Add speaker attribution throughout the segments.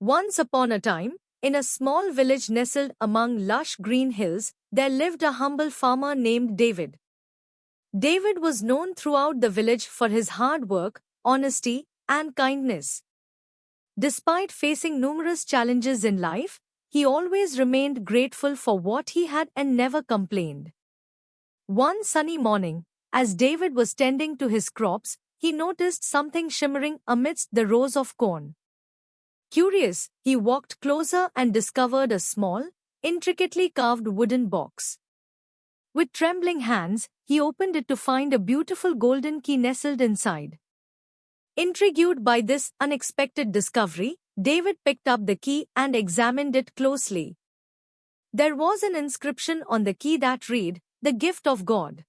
Speaker 1: Once upon a time, in a small village nestled among lush green hills, there lived a humble farmer named David. David was known throughout the village for his hard work, honesty, and kindness. Despite facing numerous challenges in life, he always remained grateful for what he had and never complained. One sunny morning, as David was tending to his crops, he noticed something shimmering amidst the rows of corn. Curious, he walked closer and discovered a small, intricately carved wooden box. With trembling hands, he opened it to find a beautiful golden key nestled inside. Intrigued by this unexpected discovery, David picked up the key and examined it closely. There was an inscription on the key that read, "The gift of God."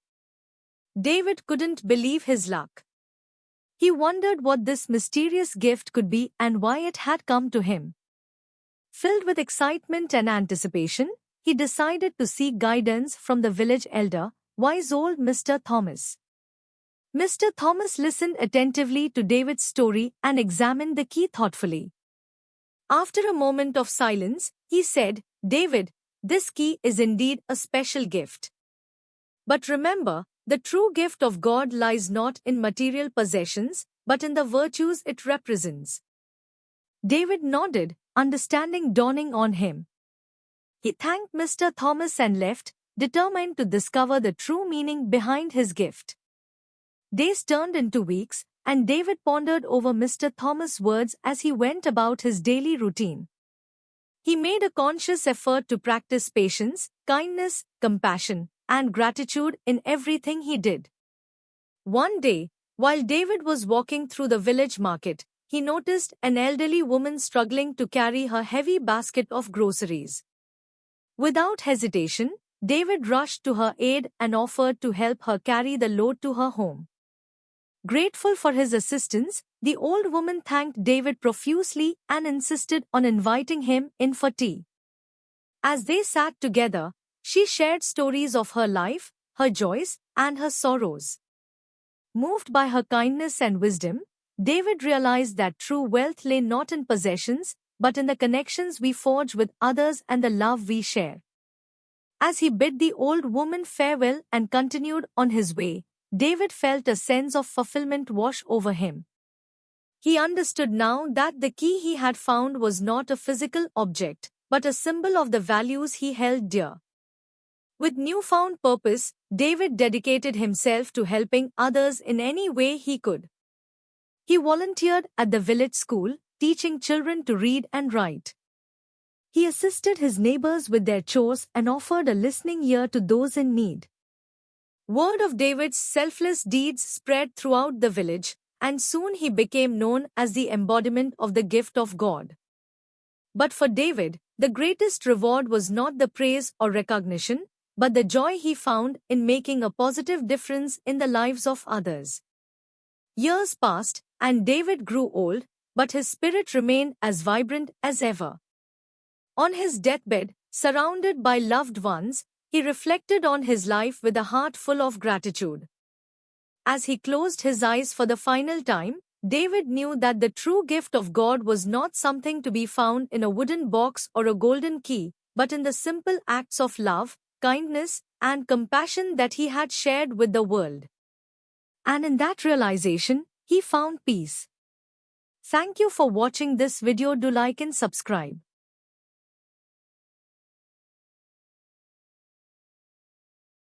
Speaker 1: David couldn't believe his luck. He wondered what this mysterious gift could be and why it had come to him. Filled with excitement and anticipation, he decided to seek guidance from the village elder, wise old Mr. Thomas. Mr. Thomas listened attentively to David's story and examined the key thoughtfully. After a moment of silence, he said, "David, this key is indeed a special gift. But remember, the true gift of God lies not in material possessions, but in the virtues it represents." David nodded, understanding dawning on him. He thanked Mr. Thomas and left, determined to discover the true meaning behind his gift. Days turned into weeks, and David pondered over Mr. Thomas' words as he went about his daily routine. He made a conscious effort to practice patience, kindness, compassion, and gratitude in everything he did. One day, while David was walking through the village market, he noticed an elderly woman struggling to carry her heavy basket of groceries. Without hesitation, David rushed to her aid and offered to help her carry the load to her home. Grateful for his assistance, the old woman thanked David profusely and insisted on inviting him in for tea. As they sat together, she shared stories of her life, her joys, and her sorrows. Moved by her kindness and wisdom, David realized that true wealth lay not in possessions, but in the connections we forge with others and the love we share. As he bid the old woman farewell and continued on his way, David felt a sense of fulfillment wash over him. He understood now that the key he had found was not a physical object, but a symbol of the values he held dear. With newfound purpose, David dedicated himself to helping others in any way he could. He volunteered at the village school, teaching children to read and write. He assisted his neighbors with their chores and offered a listening ear to those in need. Word of David's selfless deeds spread throughout the village, and soon he became known as the embodiment of the gift of God. But for David, the greatest reward was not the praise or recognition, but the joy he found in making a positive difference in the lives of others. Years passed, and David grew old, but his spirit remained as vibrant as ever. On his deathbed, surrounded by loved ones, he reflected on his life with a heart full of gratitude. As he closed his eyes for the final time, David knew that the true gift of God was not something to be found in a wooden box or a golden key, but in the simple acts of love, kindness, and compassion that he had shared with the world. And in that realization, he found peace. Thank you for watching this video. Do like and subscribe.